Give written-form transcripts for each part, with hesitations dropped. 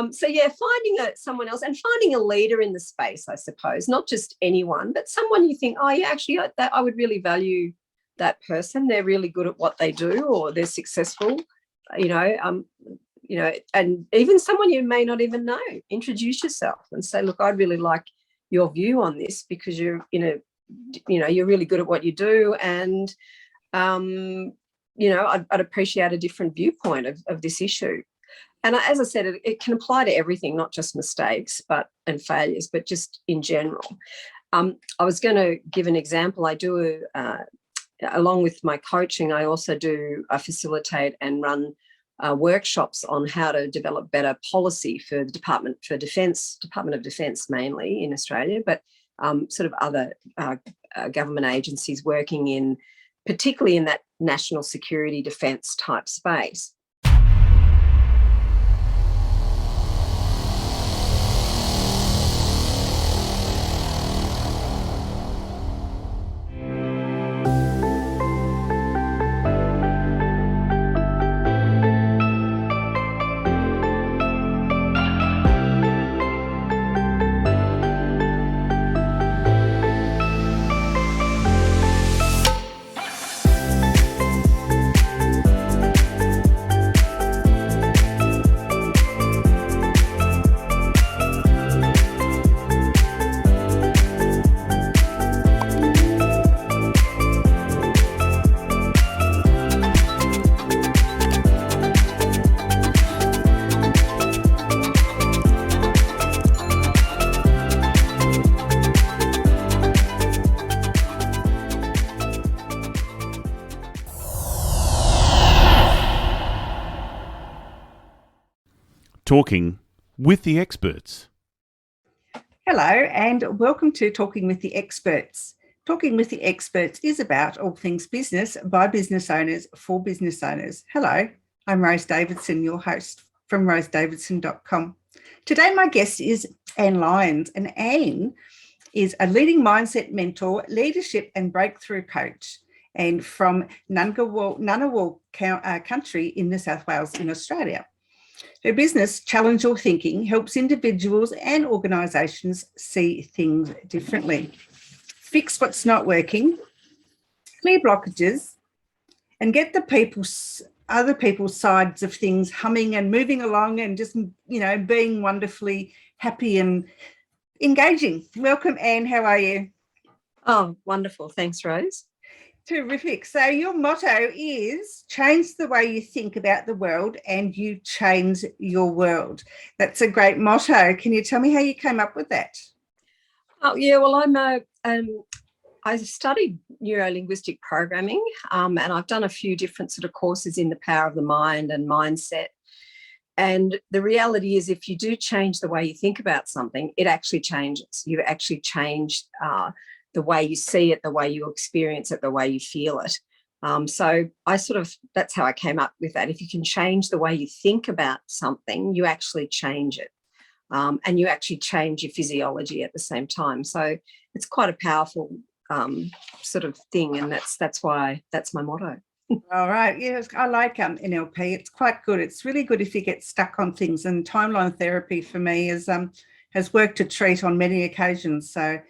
finding someone else and finding a leader in the space, I suppose, not just anyone, but someone you think, oh, yeah, actually, I would really value that person. They're really good at what they do, or they're successful, and even someone you may not even know. Introduce yourself and say, look, I'd really like your view on this, because you're really good at what you do, and I'd appreciate a different viewpoint of this issue. And as I said, it can apply to everything, not just mistakes and failures, but just in general. I was going to give an example. I do, along with my coaching, I facilitate and run workshops on how to develop better policy for the Department of Defence mainly in Australia, but sort of other government agencies working particularly in that national security defence type space. Talking with the Experts. Hello and welcome to Talking with the Experts. Talking with the Experts is about all things business by business owners for business owners. Hello, I'm Rose Davidson, your host from rosedavidson.com. Today my guest is Anne Lyons, and Anne is a leading mindset mentor, leadership and breakthrough coach, and from Ngunnawal country in New South Wales in Australia. Her business, Challenge Your Thinking, helps individuals and organisations see things differently, fix what's not working, clear blockages, and get other people's sides of things humming and moving along and just, being wonderfully happy and engaging. Welcome, Anne. How are you? Oh, wonderful. Thanks, Rose. Terrific. So your motto is change the way you think about the world and you change your world. That's a great motto. Can you tell me how you came up with that? Oh, yeah. Well, I studied neuro-linguistic programming, and I've done a few different sort of courses in the power of the mind and mindset. And the reality is, if you do change the way you think about something, it actually changes. You actually change the way you see it, the way you experience it, the way you feel it. So that's how I came up with that. If you can change the way you think about something, you actually change it. And you actually change your physiology at the same time. So it's quite a powerful sort of thing. And that's why that's my motto. All right. Yes, I like NLP. It's quite good. It's really good if you get stuck on things. And timeline therapy for me has worked a treat on many occasions. So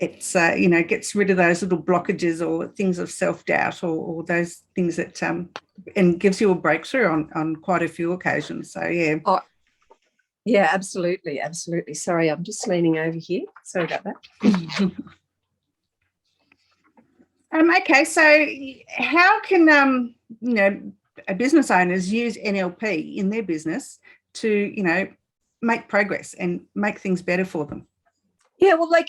it's gets rid of those little blockages or things of self-doubt or those things that and gives you a breakthrough on quite a few occasions. So Oh, yeah, absolutely. Sorry, I'm just leaning over here. Sorry about that. Okay, so how can business owners use NLP in their business to make progress and make things better for them? Yeah, well, they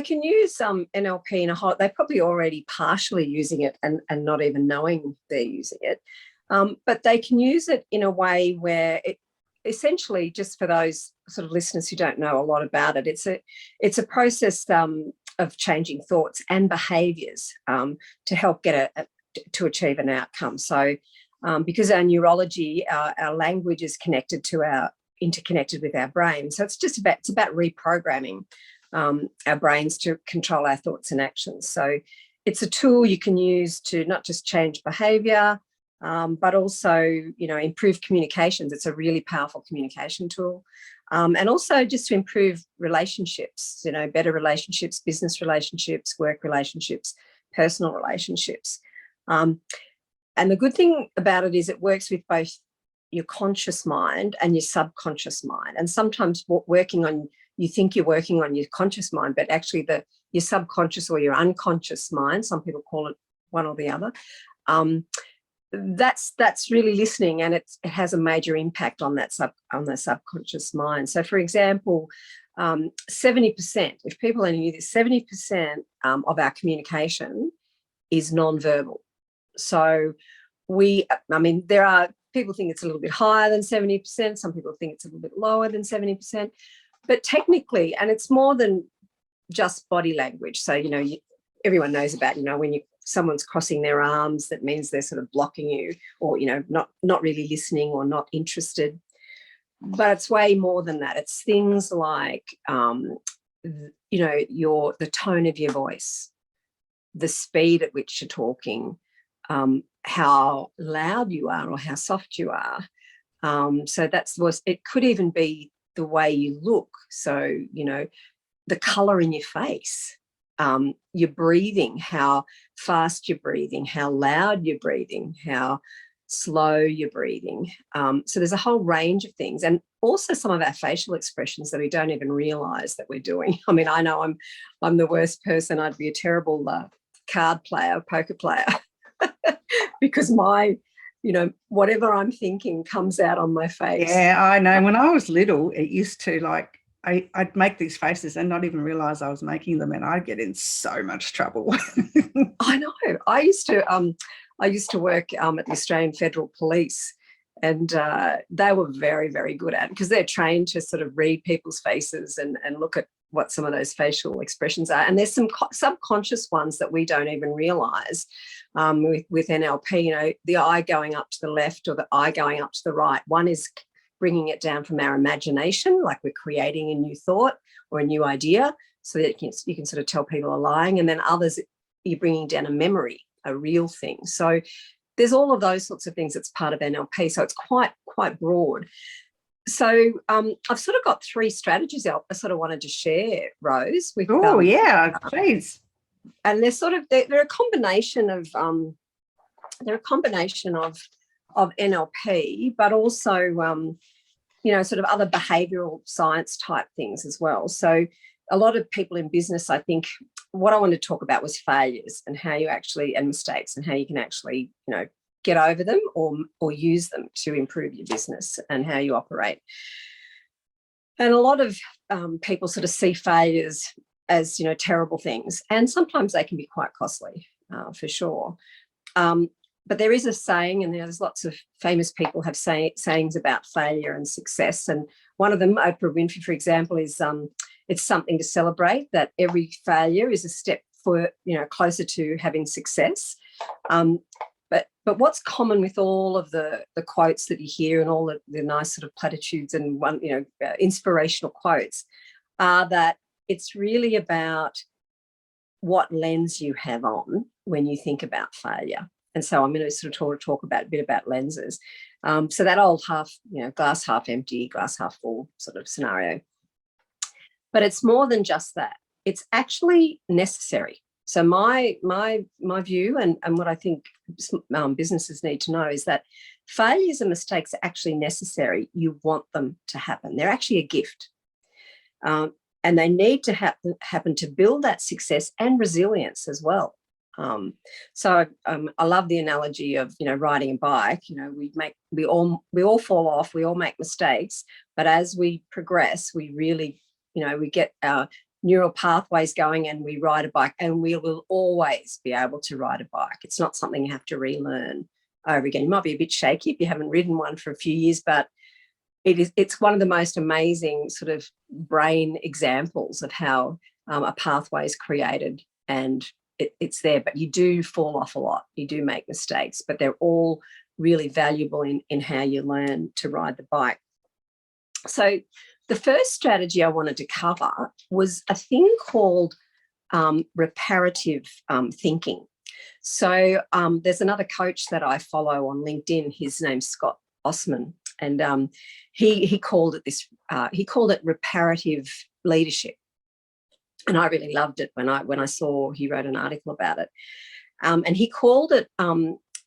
can use NLP in a whole. They're probably already partially using it and not even knowing they're using it, but they can use it in a way where it essentially, just for those sort of listeners who don't know a lot about it, it's a process of changing thoughts and behaviours to help to achieve an outcome. So, because our neurology, our language is interconnected with our brain, so it's about reprogramming our brains to control our thoughts and actions. So it's a tool you can use to not just change behaviour, but also, improve communications. It's a really powerful communication tool. And also just to improve relationships, better relationships, business relationships, work relationships, personal relationships. And the good thing about it is it works with both your conscious mind and your subconscious mind. And sometimes you think you're working on your conscious mind, but actually your subconscious or your unconscious mind, some people call it one or the other, that's really listening, and it has a major impact on the subconscious mind. So, for example, 70%, if people only knew this, 70% of our communication is nonverbal. So there are people think it's a little bit higher than 70%. Some people think it's a little bit lower than 70%. But technically, and it's more than just body language. So, everyone knows about, when someone's crossing their arms, that means they're sort of blocking you, or, not really listening or not interested. But it's way more than that. It's things like, the tone of your voice, the speed at which you're talking, how loud you are or how soft you are. So it could even be the way you look. So, the colour in your face, your breathing, how fast you're breathing, how loud you're breathing, how slow you're breathing. So there's a whole range of things, and also some of our facial expressions that we don't even realise that we're doing. I know I'm the worst person. I'd be a terrible card player, poker player, because my, whatever I'm thinking comes out on my face. Yeah, I know. When I was little, it used to I'd make these faces and not even realise I was making them, and I'd get in so much trouble. I know. I used to work at the Australian Federal Police, and they were very, very good at it, because they're trained to sort of read people's faces and look at what some of those facial expressions are. And there's some subconscious ones that we don't even realise with NLP, the eye going up to the left or the eye going up to the right. One is bringing it down from our imagination, like we're creating a new thought or a new idea, so that you can sort of tell people are lying. And then others, you're bringing down a memory, a real thing. So there's all of those sorts of things that's part of NLP. So it's quite broad. So I've sort of got 3 strategies I sort of wanted to share, Rose. Yeah, please. And they're a combination of NLP, but also sort of other behavioural science type things as well. So a lot of people in business, I think, what I wanted to talk about was failures and mistakes, and how you can actually get over them or use them to improve your business and how you operate. And a lot of people sort of see failures as terrible things, and sometimes they can be quite costly, for sure. But there is a saying, and there's lots of famous people have sayings about failure and success. And one of them, Oprah Winfrey, for example, is it's something to celebrate, that every failure is a step closer to having success. But what's common with all of the quotes that you hear and all the nice sort of platitudes and inspirational quotes are that it's really about what lens you have on when you think about failure. And so I'm going to sort of talk a bit about lenses. So that old glass half empty, glass half full sort of scenario. But it's more than just that. It's actually necessary. So my view and what I think businesses need to know is that failures and mistakes are actually necessary. You want them to happen. They're actually a gift. And they need to happen to build that success and resilience as well. So I love the analogy of riding a bike. We all fall off, we all make mistakes, but as we progress, we really we get our neural pathways going, and we ride a bike, and we will always be able to ride a bike. It's not something you have to relearn over again. You might be a bit shaky if you haven't ridden one for a few years, but it's one of the most amazing sort of brain examples of how a pathway is created, and it's there. But you do fall off a lot, you do make mistakes, but they're all really valuable in how you learn to ride the bike. So the first strategy I wanted to cover was a thing called reparative thinking. So there's another coach that I follow on LinkedIn. His name's Scott Osman, and he called it he called it reparative leadership, and I really loved it when I saw he wrote an article about it, and he called it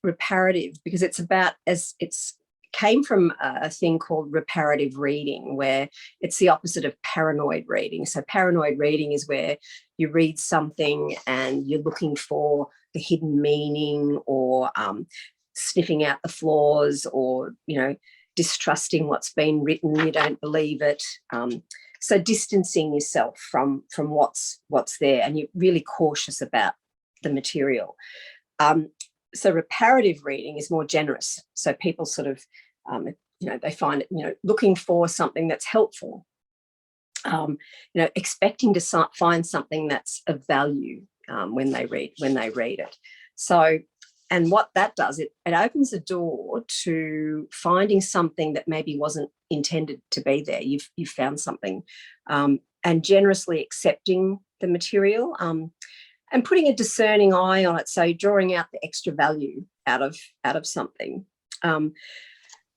reparative because it's came from a thing called reparative reading, where it's the opposite of paranoid reading. So paranoid reading is where you read something and you're looking for the hidden meaning, or sniffing out the flaws, or, distrusting what's been written, you don't believe it. So distancing yourself from what's there, and you're really cautious about the material. So reparative reading is more generous. So people sort of, they find it, looking for something that's helpful, expecting to find something that's of value when they read it. So, and what that does, it opens the door to finding something that maybe wasn't intended to be there. You've found something, and generously accepting the material. And putting a discerning eye on it, so drawing out the extra value out of something. And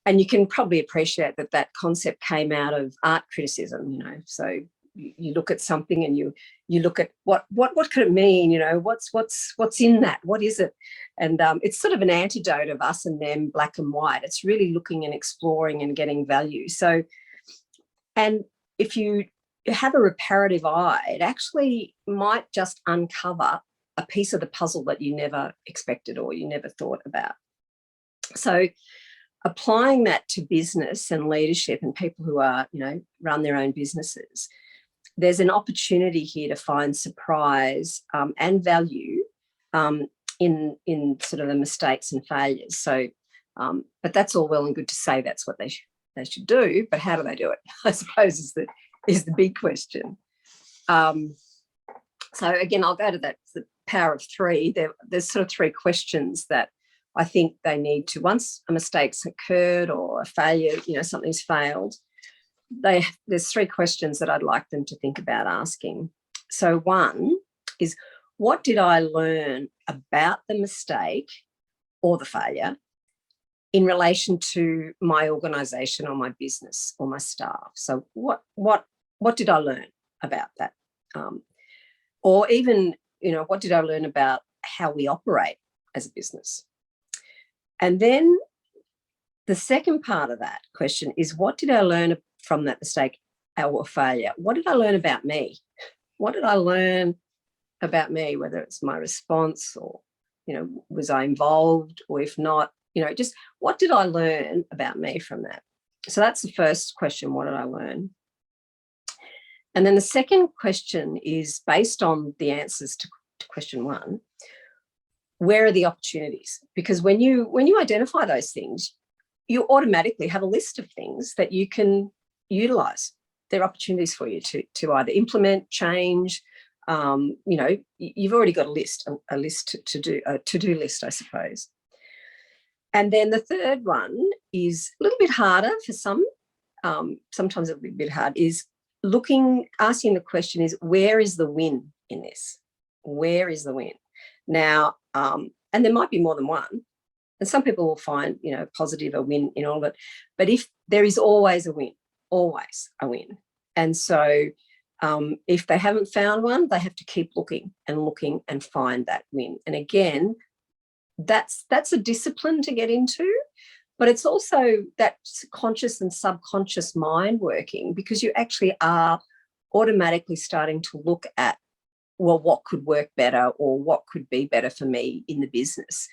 you can probably appreciate that concept came out of art criticism, So you look at something and you look at what could it mean, what's in that? What is it? And it's sort of an antidote of us and them, black and white. It's really looking and exploring and getting value. So, and if you have a reparative eye, it actually might just uncover a piece of the puzzle that you never expected or you never thought about. So applying that to business and leadership and people who are, run their own businesses, there's an opportunity here to find surprise and value in sort of the mistakes and failures. So, but that's all well and good to say that's what they should do, but how do they do it? I suppose is the big question. So again, I'll go to that, the power of three. There's sort of three questions that I think they need to, once a mistake's occurred or a failure, something's failed, there's three questions that I'd like them to think about asking. So one is, what did I learn about the mistake or the failure in relation to my organisation or my business or my staff? So what did I learn about that? Or even, what did I learn about how we operate as a business? And then the second part of that question is, what did I learn from that mistake or failure? What did I learn about me? What did I learn about me, whether it's my response or, was I involved, or if not, just what did I learn about me from that? So that's the first question, what did I learn? And then the second question is based on the answers to question one. Where are the opportunities? Because when you identify those things, you automatically have a list of things that you can utilise. They're opportunities for you to either implement, change. You've already got a list to do, a to-do list, I suppose. And then the third one is a little bit harder for some. Sometimes it'll be a bit hard. Is asking the question is, where is the win in this? Where is the win? Now, and there might be more than one, and some people will find, positive a win in all of it. But if there is always a win, and so if they haven't found one, they have to keep looking and find that win. And again, that's a discipline to get into, but it's also that conscious and subconscious mind working, because you actually are automatically starting to look at, well, what could work better or what could be better for me in the business.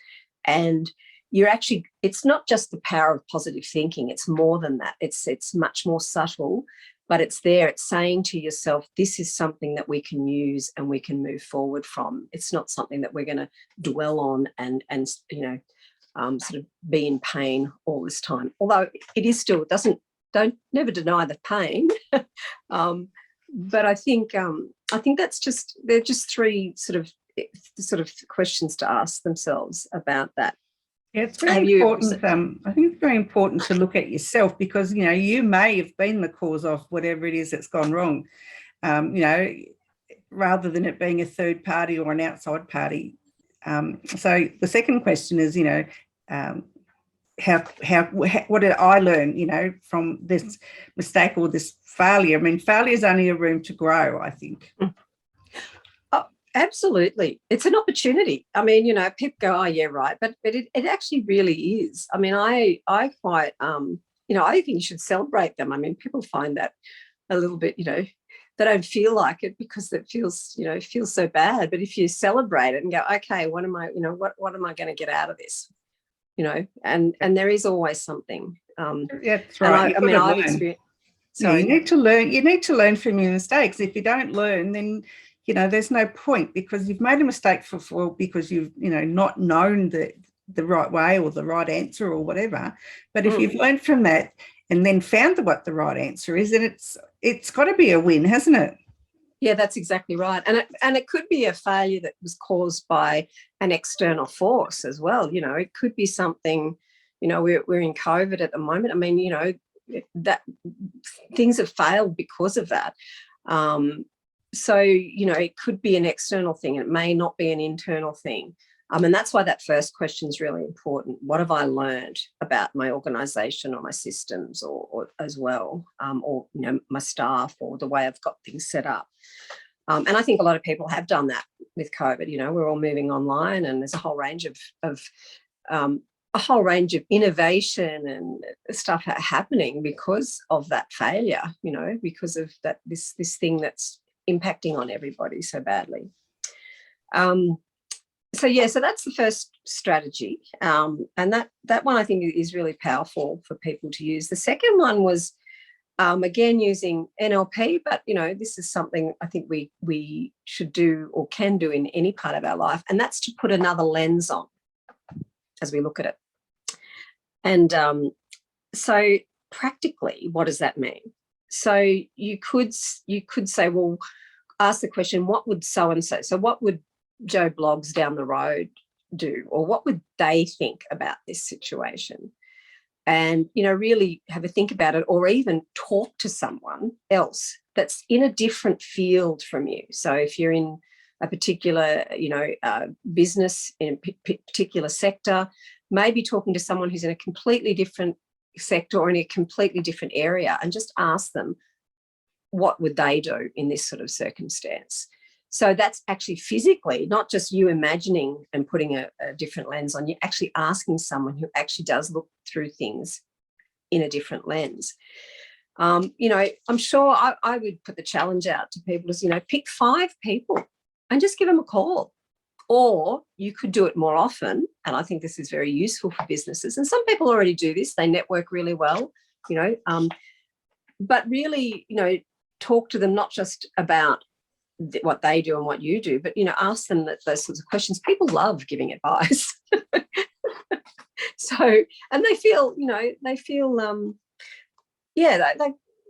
And it's not just the power of positive thinking, it's more than that. It's much more subtle, but it's there. It's saying to yourself, this is something that we can use and we can move forward from. It's not something that we're going to dwell on and sort of be in pain all this time. Although it is still, never deny the pain. But I think they're just three sort of questions to ask themselves about that. Yeah, it's very important. I think it's very important to look at yourself, because, you may have been the cause of whatever it is that's gone wrong, rather than it being a third party or an outside party. So the second question is, what did I learn, from this mistake or this failure? I mean, failure is only a room to grow, I think. Oh, absolutely. It's an opportunity. I mean, people go, oh, yeah, right. But it actually really is. I mean, I quite, I think you should celebrate them. I mean, people find that a little bit, they don't feel like it because it feels so bad. But if you celebrate it and go, okay, what am I going to get out of this? And there is always something. Yeah, that's right. I've experienced. So you need to learn. You need to learn from your mistakes. If you don't learn, then there's no point, because you've made a mistake because you've not known the right way or the right answer or whatever. But if you've learned from that and then found what the right answer is, then it's got to be a win, hasn't it? Yeah, that's exactly right. And it could be a failure that was caused by an external force as well. It could be something, we're in COVID at the moment. I mean, that things have failed because of that. So, it could be an external thing. It may not be an internal thing. And that's why that first question is really important. What have I learned about my organisation or my systems or as well, or my staff or the way I've got things set up? And I think a lot of people have done that with COVID. We're all moving online, and there's a whole range of innovation and stuff happening because of that failure. Because of that this thing that's impacting on everybody so badly. So that's the first strategy, and that one I think is really powerful for people to use. The second one was again using NLP, but this is something I think we should do or can do in any part of our life, and that's to put another lens on as we look at it. And so practically, what does that mean? So you could say, well, ask the question, what would so and so? So what would Joe Bloggs down the road do, or what would they think about this situation? And really have a think about it, or even talk to someone else that's in a different field from you. So if you're in a particular business in a particular sector, maybe talking to someone who's in a completely different sector or in a completely different area, and just ask them what would they do in this sort of circumstance. So that's actually physically, not just you imagining and putting a different lens on, you're actually asking someone who actually does look through things in a different lens. I'm sure I would put the challenge out to people as, pick 5 people and just give them a call. Or you could do it more often, and I think this is very useful for businesses. And some people already do this. They network really well, but really, talk to them not just about what they do and what you do, but ask them those sorts of questions. People love giving advice. So, and they feel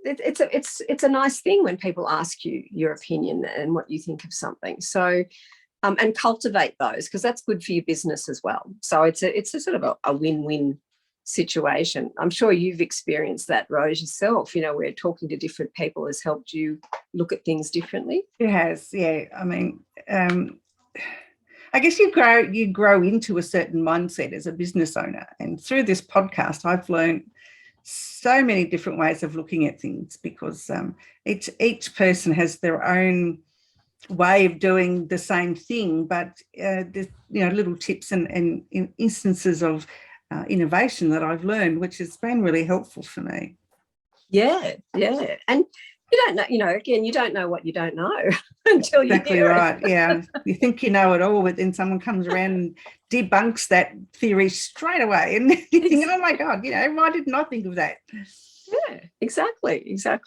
it's a nice thing when people ask you your opinion and what you think of something. So and cultivate those, because that's good for your business as well. So it's a sort of a win-win situation. I'm sure you've experienced that, Rose, yourself, where talking to different people has helped you look at things differently. It has, yeah. I mean, I guess you grow into a certain mindset as a business owner. And through this podcast, I've learned so many different ways of looking at things, because each person has their own way of doing the same thing, but there's little tips and instances of innovation that I've learned, which has been really helpful for me. Yeah. And you don't know, again, you don't know what you don't know until you hear right. it. Yeah. You think you know it all, but then someone comes around and debunks that theory straight away. And you're thinking, oh my God, why didn't I think of that? Yeah, exactly. So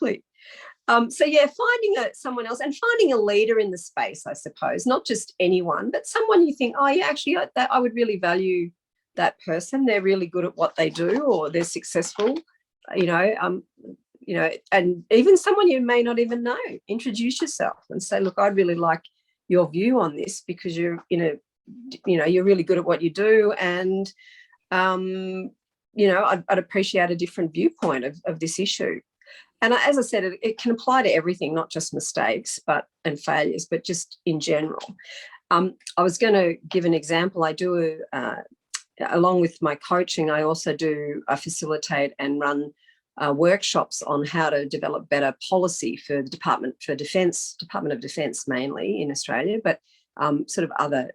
finding someone else and finding a leader in the space, I suppose, not just anyone, but someone you think, oh yeah, actually I would really value that person. They're really good at what they do, or they're successful, and even someone you may not even know. Introduce yourself and say, look, I'd really like your view on this, because you're you're really good at what you do, and I'd appreciate a different viewpoint of this issue. And as I said, it can apply to everything, not just mistakes and failures, but just in general. I was going to give an example. I do, along with my coaching, I also facilitate and run workshops on how to develop better policy for the Department of Defence mainly in Australia, but sort of other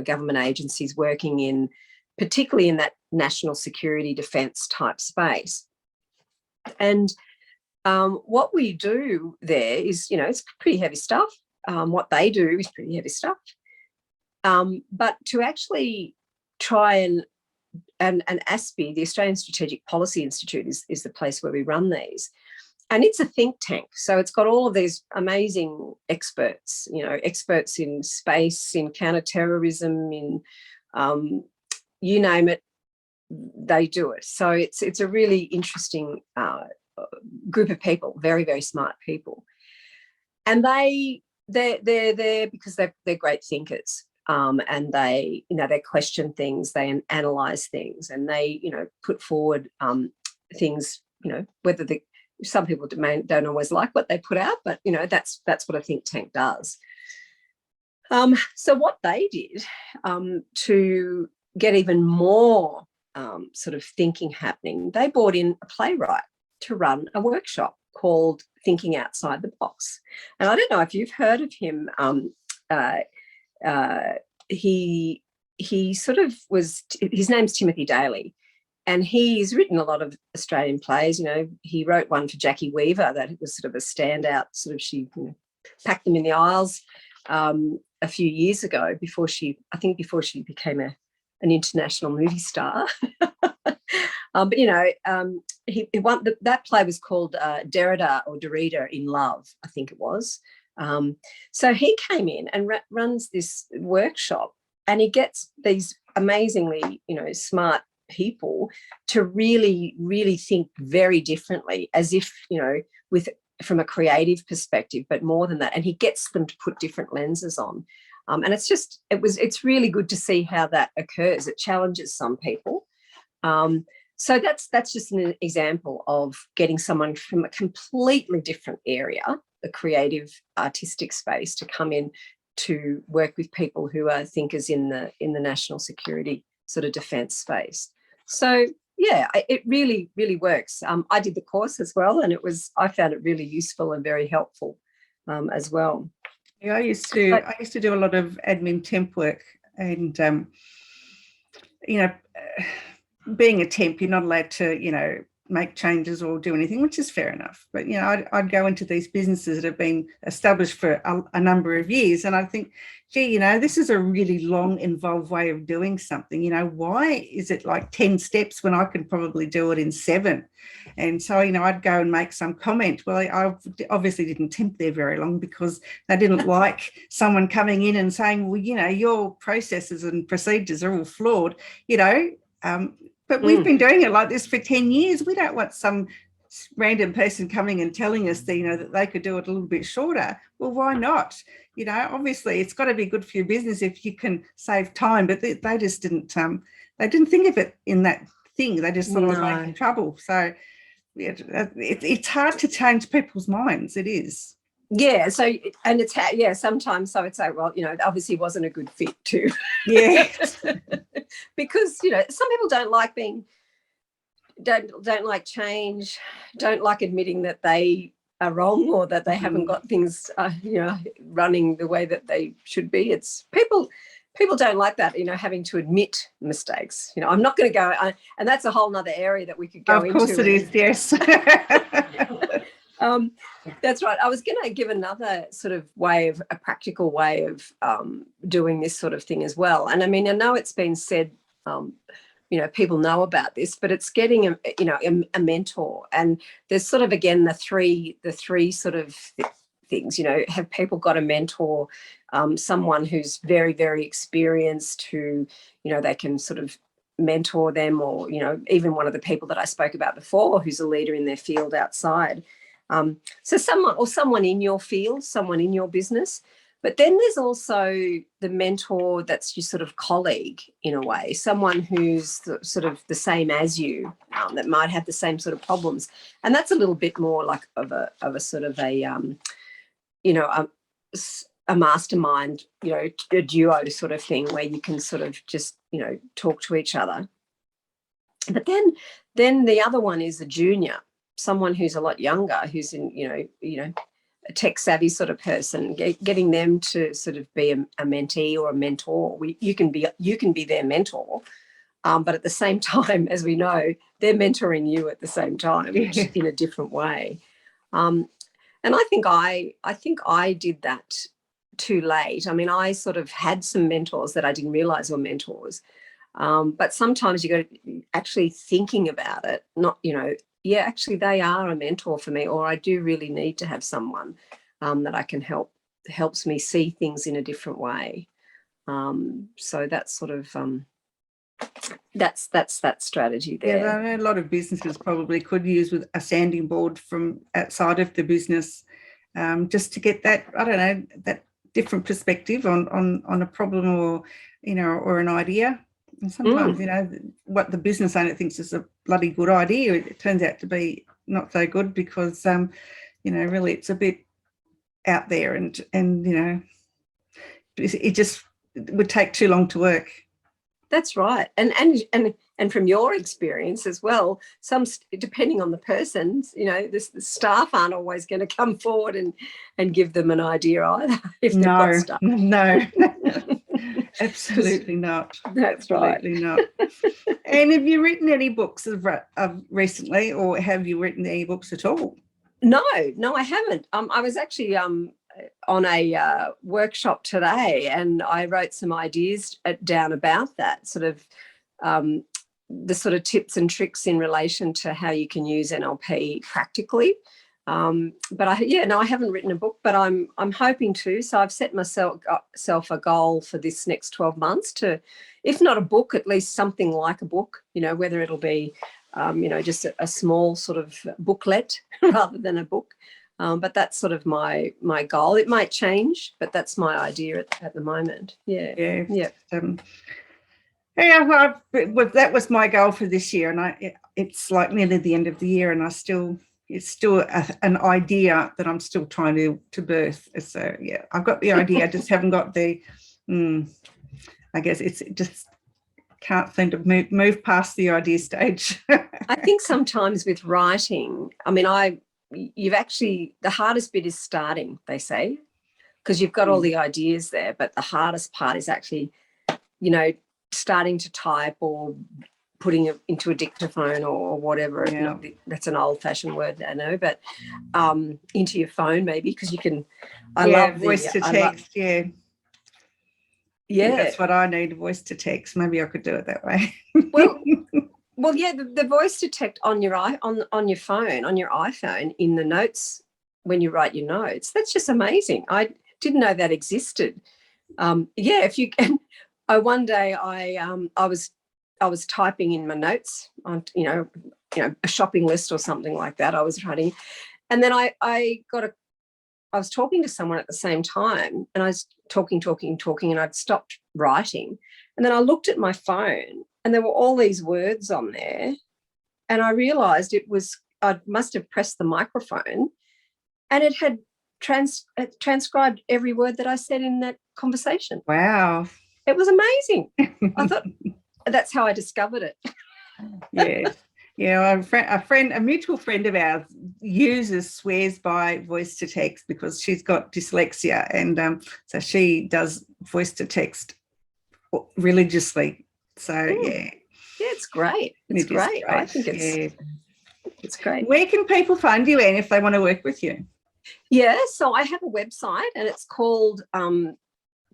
government agencies working particularly in that national security defence type space. And what we do there is, it's pretty heavy stuff. What they do is pretty heavy stuff. But to actually try and ASPI, the Australian Strategic Policy Institute, is the place where we run these. And it's a think tank. So it's got all of these amazing experts, experts in space, in counterterrorism, in you name it, they do it. So it's a really interesting group of people, very, very smart people. And they're there because they're great thinkers. And they question things, they analyze things, and they, put forward things, whether some people don't always like what they put out, but, that's what a think tank does. So what they did to get even more sort of thinking happening, they brought in a playwright to run a workshop called Thinking Outside the Box. And I don't know if you've heard of him. He sort of his name's Timothy Daly, and he's written a lot of Australian plays. He wrote one for Jackie Weaver that was sort of a standout, sort of she packed them in the aisles a few years ago before she became an international movie star. But he won, that play was called Derrida in Love, I think it was. So he came in and runs this workshop, and he gets these amazingly, smart people to really, really think very differently, as if, from a creative perspective, but more than that. And he gets them to put different lenses on. And it's really good to see how that occurs. It challenges some people. So that's just an example of getting someone from a completely different area, the creative artistic space, to come in to work with people who are thinkers in the national security sort of defence space. So yeah, it really, really works. I did the course as well, and I found it really useful and very helpful as well. Yeah, I used to do a lot of admin temp work, and being a temp, you're not allowed to make changes or do anything, which is fair enough. But I'd go into these businesses that have been established for a number of years, and I think, gee, this is a really long, involved way of doing something. Why is it like 10 steps when I can probably do it in 7? And so, I'd go and make some comment. Well, I obviously didn't temp there very long because they didn't like someone coming in and saying, well, your processes and procedures are all flawed, But we've been doing it like this for 10 years. We don't want some random person coming and telling us that they could do it a little bit shorter. Well, why not? Obviously it's got to be good for your business if you can save time, but they just didn't think of it in that thing. They just thought it was making trouble. So it's hard to change people's minds. It is. Yeah. So, and sometimes I would say, well, obviously wasn't a good fit too. Yeah. Because, some people don't like don't like change, don't like admitting that they are wrong or that they haven't got things, running the way that they should be. It's people don't like that, having to admit mistakes. I'm not going to go, and that's a whole nother area that we could go into. Of course it is, yes. That's right. I was going to give another sort of a practical way of doing this sort of thing as well. And I mean, I know it's been said, people know about this, but it's getting a mentor. And there's sort of, again, the three sort of things, have people got a mentor, someone who's very, very experienced, who, they can sort of mentor them, or, even one of the people that I spoke about before, who's a leader in their field outside. So someone in your field, someone in your business. But then there's also the mentor that's your sort of colleague in a way, someone who's sort of the same as you, that might have the same sort of problems. And that's a little bit more like of a sort of a a mastermind, a duo sort of thing where you can sort of just, talk to each other. But then the other one is a junior, someone who's a lot younger, who's in, a tech savvy sort of person, getting them to sort of be a mentee or a mentor. You can be their mentor, but at the same time, as we know, they're mentoring you at the same time, which in a different way. And I think I did that too late. I mean, I sort of had some mentors that I didn't realize were mentors. But sometimes you got to actually thinking about it, not, actually they are a mentor for me, or I do really need to have someone that I can helps me see things in a different way. So that's sort of that's that strategy there. Yeah, I know a lot of businesses probably could use with a sounding board from outside of the business, just to get that, I don't know, that different perspective on a problem or an idea. And sometimes, what the business owner thinks is a bloody good idea, it turns out to be not so good because, really it's a bit out there and it just would take too long to work. That's right. And from your experience as well, depending on the person, the staff aren't always going to come forward and give them an idea either if they've got stuff. No. Absolutely not. That's Absolutely not. And have you written any books of recently, or have you written any books at all? No, I haven't. I was actually on a workshop today, and I wrote some ideas down about that sort of the sort of tips and tricks in relation to how you can use NLP practically. But I haven't written a book, but I'm hoping to. So I've set myself a goal for this next 12 months to, if not a book, at least something like a book, whether it'll be, just a small sort of booklet rather than a book. But that's sort of my goal. It might change, but that's my idea at the moment. Yeah. That was my goal for this year, and it's like nearly the end of the year, and it's still an idea that I'm still trying to birth. So yeah, I've got the idea, I just haven't got the. I guess it's just can't seem to move past the idea stage. I think sometimes with writing, I mean, the hardest bit is starting, they say, because you've got all the ideas there, but the hardest part is actually, starting to type or putting it into a dictaphone or whatever. Yeah. That's an old-fashioned word, I know, but into your phone maybe, because you can. I love voice to text. Yeah, that's what I need, voice to text. Maybe I could do it that way. Well, yeah, the voice to text on your phone, on your iPhone, in the notes when you write your notes. That's just amazing. I didn't know that existed. If you can. One day I was typing in my notes on a shopping list or something like that. I was writing, and then I was talking to someone at the same time, and I was talking, and I'd stopped writing, and then I looked at my phone, and there were all these words on there, and I realised I must have pressed the microphone, and it had transcribed every word that I said in that conversation. Wow. It was amazing. I thought that's how I discovered it. Yes. Yeah, a mutual friend of ours swears by voice to text because she's got dyslexia, and so she does voice to text religiously. So it's great. It's great. I think it's great. Where can people find you, Anne, if they want to work with you? Yeah, so I have a website, and it's called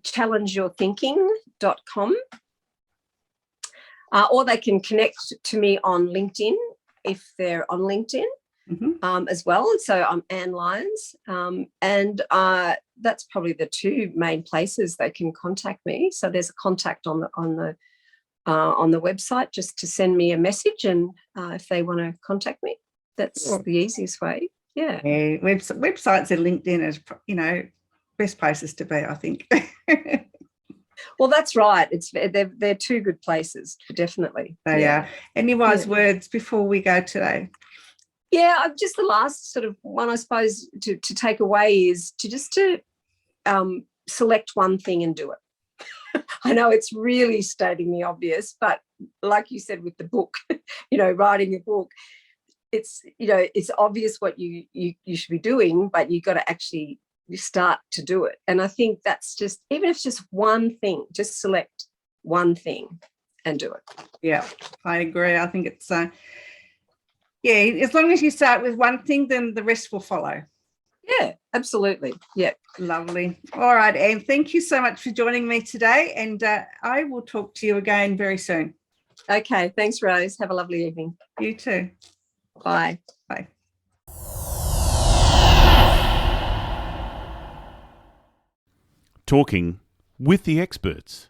challengeyourthinking.com. Or they can connect to me on LinkedIn if they're on LinkedIn as well. So I'm Anne Lyons, and that's probably the two main places they can contact me. So there's a contact on the website just to send me a message, and if they want to contact me, that's the easiest way. Yeah. Websites and LinkedIn as best places to be, I think. Well, that's right. They're two good places, definitely. They are. Any wise words before we go today? Yeah, just the last sort of one, I suppose, to take away is to select one thing and do it. I know it's really stating the obvious, but like you said with the book, writing a book, it's obvious what you should be doing, but you've got to actually start to do it. And I think that's just, even if it's just one thing, just select one thing and do it. Yeah, I agree. I think it's as long as you start with one thing, then the rest will follow. Yeah, absolutely. Yeah. Lovely. All right, Anne, thank you so much for joining me today, and I will talk to you again very soon. Okay, thanks, Rose. Have a lovely evening. You too. Bye. Bye. Talking with the experts.